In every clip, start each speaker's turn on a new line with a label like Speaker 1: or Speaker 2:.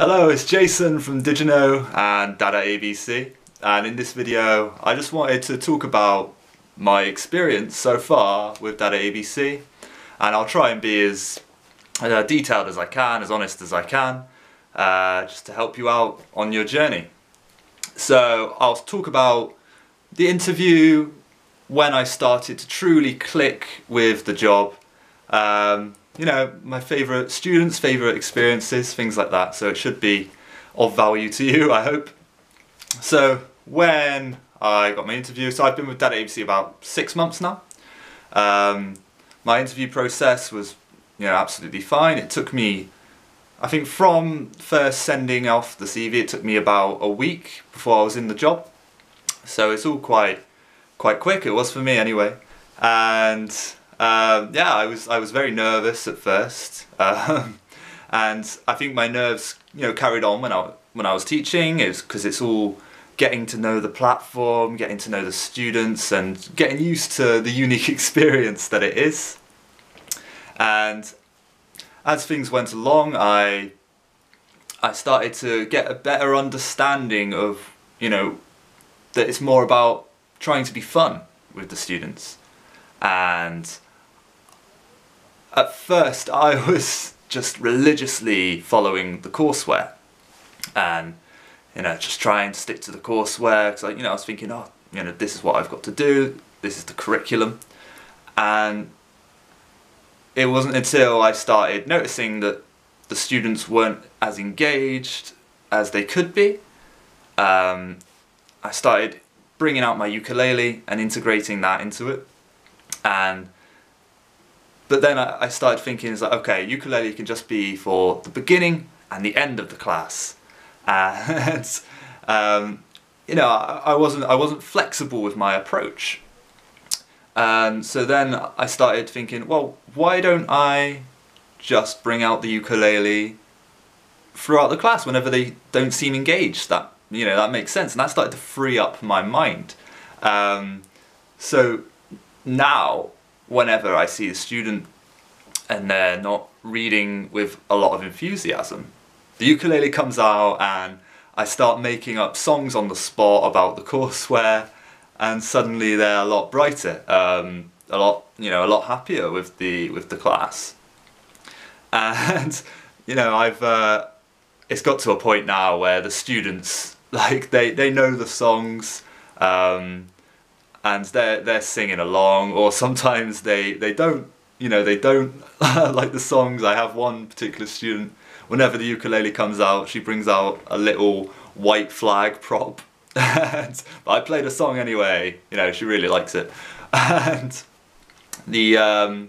Speaker 1: Hello, it's Jason from Digino and DaDaABC, and in this video I just wanted to talk about my experience so far with DaDaABC, and I'll try and be as detailed as I can, as honest as I can, just to help you out on your journey. So I'll talk about the interview, when I started to truly click with the job, you know, my favourite students, favourite experiences, things like that. So it should be of value to you, I hope. So when I got my interview, so I've been with DaDaABC about 6 months now. My interview process was, absolutely fine. It took me, I think from first sending off the CV, it took me about a week before I was in the job. So it's all quite quick. It was for me anyway. And yeah, I was very nervous at first, and I think my nerves, carried on when I was teaching. It's because it's all getting to know the platform, getting to know the students, and getting used to the unique experience that it is. And as things went along, I started to get a better understanding of, that it's more about trying to be fun with the students. And at first I was just religiously following the courseware and just trying to stick to the courseware, because I was thinking, this is what I've got to do, this is the curriculum. And it wasn't until I started noticing that the students weren't as engaged as they could be. I started bringing out my ukulele and integrating that into it. But then I started thinking, it's like, okay, ukulele can just be for the beginning and the end of the class, and I wasn't flexible with my approach. So then I started thinking, well, why don't I just bring out the ukulele throughout the class whenever they don't seem engaged? That makes sense, and that started to free up my mind. So now, whenever I see a student and they're not reading with a lot of enthusiasm, the ukulele comes out and I start making up songs on the spot about the courseware, and suddenly they're a lot brighter, a lot happier with the class. And it's got to a point now where the students, they know the songs, and they're singing along, or sometimes they don't like the songs. I have one particular student, whenever the ukulele comes out, she brings out a little white flag prop, but I played a song anyway. She really likes it. And the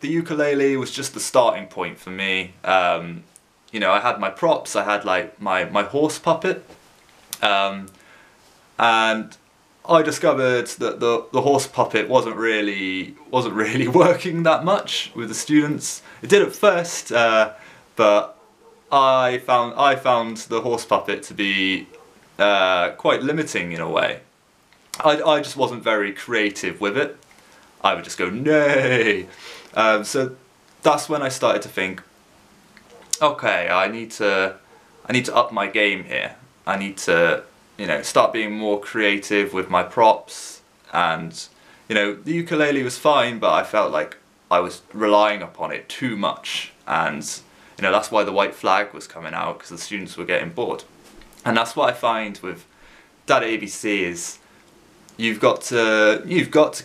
Speaker 1: ukulele was just the starting point for me. I had my props, I had my horse puppet, and I discovered that the horse puppet wasn't really working that much with the students. It did at first, but I found the horse puppet to be quite limiting in a way. I just wasn't very creative with it. I would just go nay. So that's when I started to think, okay, I need to up my game here. I need to start being more creative with my props. And the ukulele was fine, but I felt like I was relying upon it too much, and that's why the white flag was coming out, because the students were getting bored. And that's what I find with DaDaABC is you've got to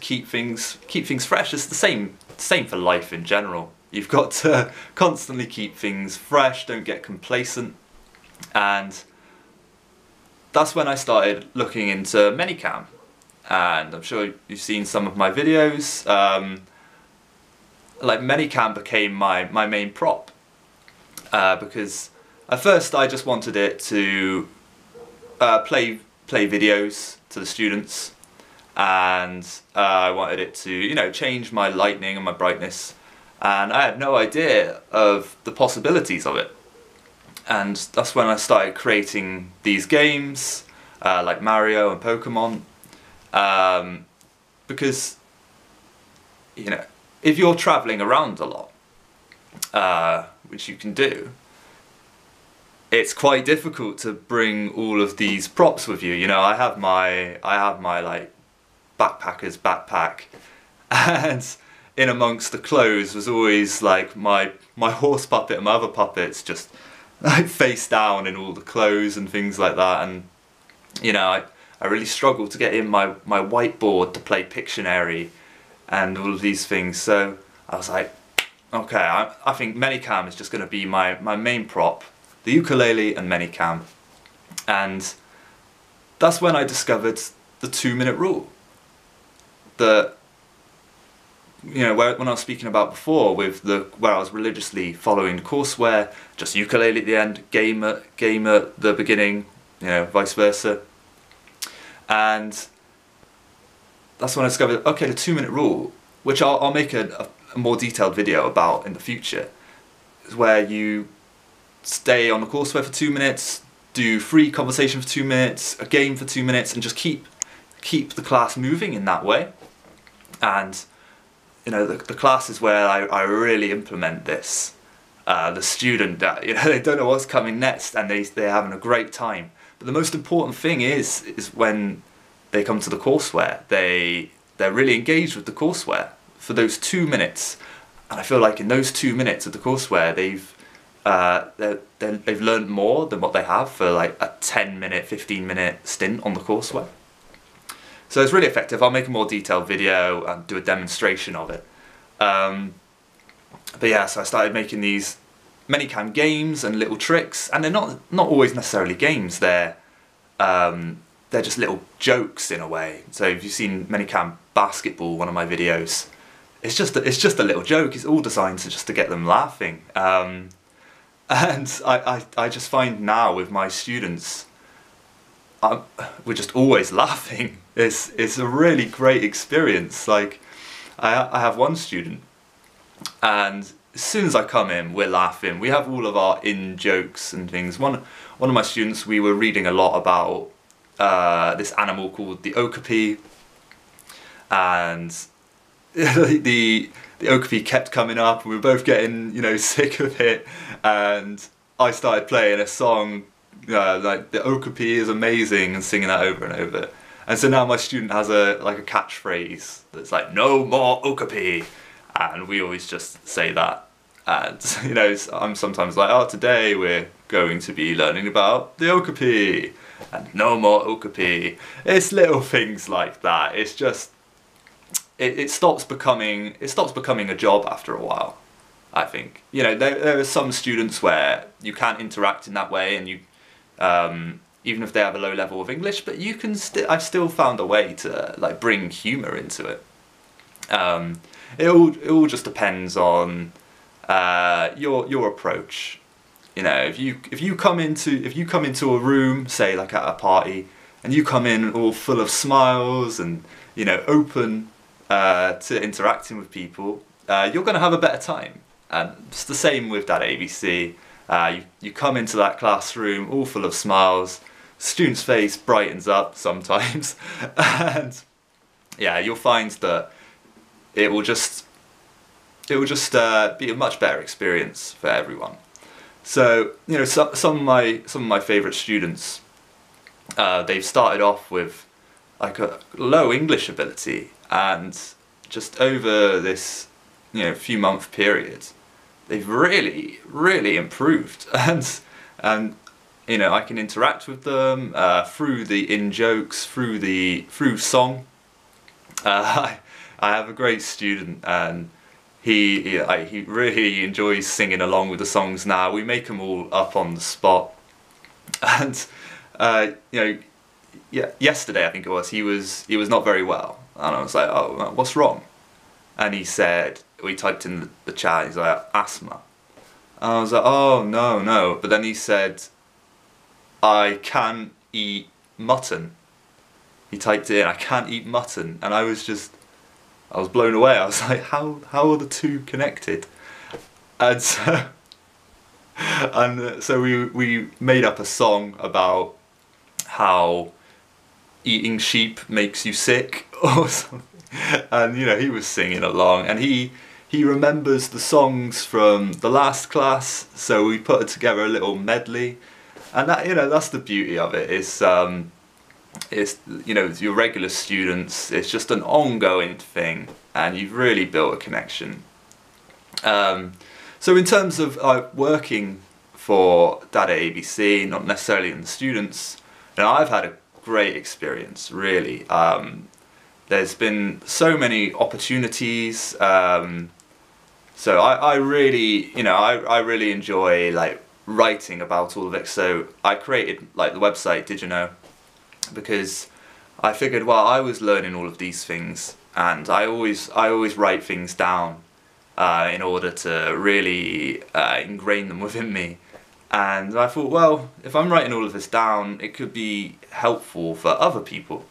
Speaker 1: keep things fresh. It's the same for life in general. You've got to constantly keep things fresh, don't get complacent. And that's when I started looking into Manycam, and I'm sure you've seen some of my videos. Manycam became my main prop, because at first I just wanted it to play videos to the students, and I wanted it to change my lighting and my brightness, and I had no idea of the possibilities of it. And that's when I started creating these games, like Mario and Pokemon, because, if you're travelling around a lot, which you can do, it's quite difficult to bring all of these props with you. You know, I have my like backpacker's backpack, and in amongst the clothes was always like my horse puppet and my other puppets just like face down in all the clothes and things like that. And you know, I really struggled to get in my whiteboard to play Pictionary and all of these things. So I was like, okay, I think Minicam is just going to be my main prop, the ukulele and Minicam. And that's when I discovered the 2-minute rule. That, you know, when I was speaking about before with where I was religiously following the courseware, just ukulele at the end, game at the beginning, you know, vice versa. And that's when I discovered, okay, the 2-minute rule, which I'll make a more detailed video about in the future, is where you stay on the courseware for 2 minutes, do free conversation for 2 minutes, a game for 2 minutes, and just keep the class moving in that way. And you know, the class is where I really implement this. The student, you know, they don't know what's coming next, and they're having a great time. But the most important thing is when they come to the courseware, they're really engaged with the courseware for those 2 minutes. And I feel like in those 2 minutes of the courseware, they've learned more than what they have for like a 10-minute, 15-minute stint on the courseware. So it's really effective. I'll make a more detailed video and do a demonstration of it. But yeah, so I started making these Minicam games and little tricks, and they're not always necessarily games. They're just little jokes in a way. So if you've seen Minicam basketball, one of my videos, it's just a little joke. It's all designed to get them laughing. And I just find now with my students, we're just always laughing. It's a really great experience. Like I have one student, and as soon as I come in, we're laughing. We have all of our in-jokes and things. One of my students, we were reading a lot about this animal called the okapi, and the okapi kept coming up, and we were both getting, you know, sick of it. And I started playing a song like the okapi is amazing, and singing that over and over. And so now my student has a catchphrase that's like, no more okapi, and we always just say that. And you know, I'm sometimes like, oh, today we're going to be learning about the okapi, and no more okapi. It's little things like that. It's just it stops becoming a job after a while, I think. You know, there are some students where you can't interact in that way, and you even if they have a low level of English, but you can I've still found a way to like bring humour into it. It all just depends on your approach. You know, if you come into a room, say like at a party, and you come in all full of smiles and, you know, open to interacting with people, you're going to have a better time. And it's the same with DaDaABC. You come into that classroom all full of smiles, student's face brightens up sometimes, and yeah, you'll find that it will just be a much better experience for everyone. So, you know, some of my favourite students, they've started off with like a low English ability, and just over this, you know, few month period, they've really improved. And you know, I can interact with them through the in-jokes, through song. I have a great student, and he really enjoys singing along with the songs now. We make them all up on the spot. And you know, yeah, yesterday I think it was, he was not very well, and I was like, oh, what's wrong? And he said, we typed in the chat, he's like, asthma. And I was like, oh no. But then he said, I can't eat mutton. He typed it in, I can't eat mutton, and I was blown away. I was like, how are the two connected? And so we made up a song about how eating sheep makes you sick or something. And you know, he was singing along, and he remembers the songs from the last class, so we put together a little medley. And that, that's the beauty of it. It's your regular students. It's just an ongoing thing, and you've really built a connection. So in terms of working for DaDaABC, not necessarily in the students, I've had a great experience, really. There's been so many opportunities. So I really, I really enjoy like writing about all of it. So I created like the website, did you know? Because I figured, well, I was learning all of these things, and I always write things down in order to really ingrain them within me. And I thought, well, if I'm writing all of this down, it could be helpful for other people.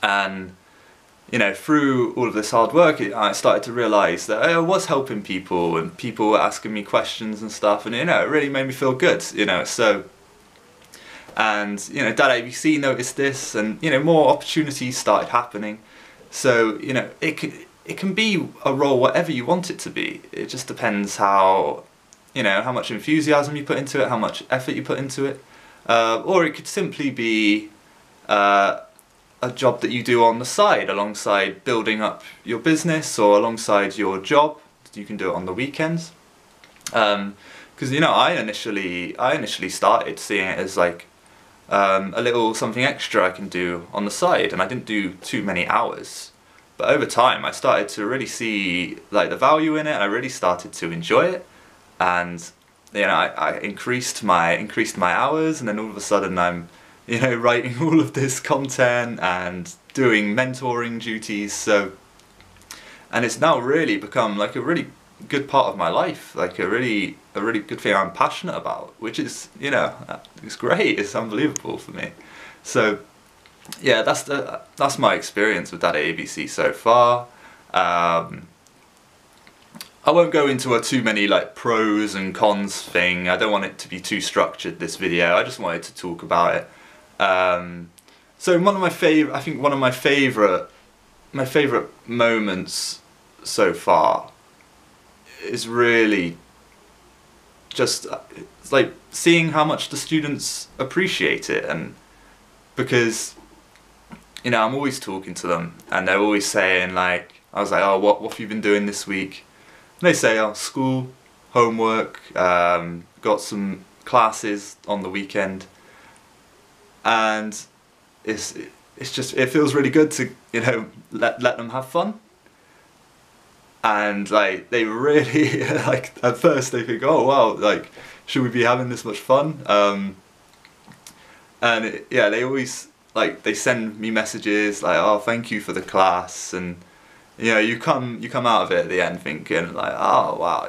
Speaker 1: And through all of this hard work, I started to realise that I was helping people, and people were asking me questions and stuff, and it really made me feel good. So. And DaDaABC noticed this, and more opportunities started happening. So it can be a role whatever you want it to be. It just depends how how much enthusiasm you put into it, how much effort you put into it, or it could simply be a job that you do on the side alongside building up your business, or alongside your job. You can do it on the weekends. Because I initially started seeing it as like a little something extra I can do on the side, and I didn't do too many hours. But over time I started to really see like the value in it, and I really started to enjoy it, and I increased my hours, and then all of a sudden I'm writing all of this content and doing mentoring duties. So, and it's now really become like a really good part of my life, like a really good thing I'm passionate about, which is it's great, it's unbelievable for me. So yeah, that's my experience with DaDaABC so far. I won't go into too many like pros and cons thing. I don't want it to be too structured, this video. I just wanted to talk about it. So one of my favorite moments so far is really just like seeing how much the students appreciate it. And because I'm always talking to them, and they're always saying like, I was like, oh, what have you been doing this week? And they say, oh, school, homework, got some classes on the weekend. And it feels really good to let them have fun. And like they really like, at first they think, oh wow, like should we be having this much fun? And they always like, they send me messages like, oh, thank you for the class. And you come out of it at the end thinking like, oh wow,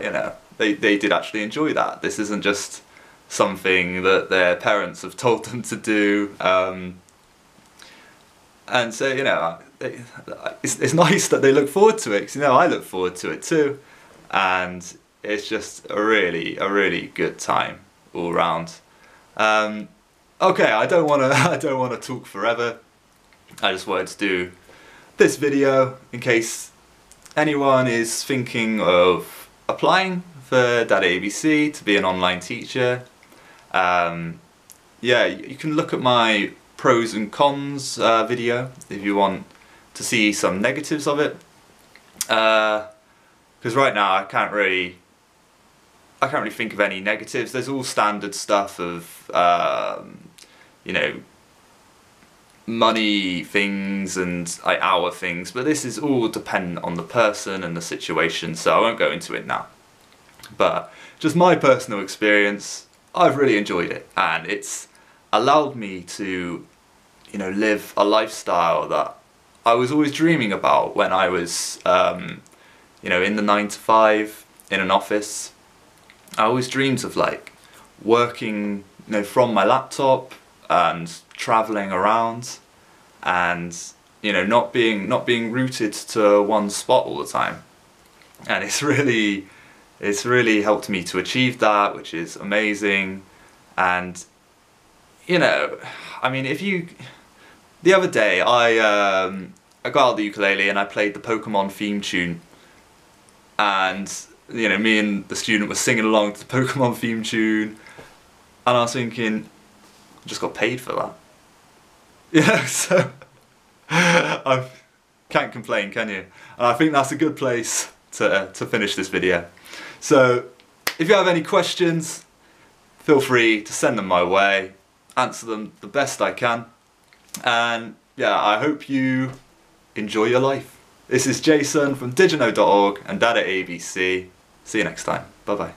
Speaker 1: they did actually enjoy that. This isn't just something that their parents have told them to do. And so it's nice that they look forward to it, because I look forward to it too, and it's just a really good time all round. Okay, I don't want to talk forever. I just wanted to do this video in case anyone is thinking of applying for DaDaABC to be an online teacher. Yeah, you can look at my pros and cons video if you want to see some negatives of it, because right now I can't really think of any negatives. There's all standard stuff of money things and hour things, but this is all dependent on the person and the situation, so I won't go into it now. But just my personal experience, I've really enjoyed it, and it's allowed me to live a lifestyle that I was always dreaming about when I was in the 9 to 5 in an office. I always dreamed of like working from my laptop and travelling around, and not being rooted to one spot all the time. And it's really helped me to achieve that, which is amazing. And I mean, the other day I got out the ukulele and I played the Pokemon theme tune, and me and the student were singing along to the Pokemon theme tune, And I was thinking, I just got paid for that. Yeah, so I can't complain, can you? And I think that's a good place to finish this video. So if you have any questions, feel free to send them my way, answer them the best I can. And yeah, I hope you enjoy your life. This is Jason from DaDaABC and DaDaABC. See you next time. Bye bye.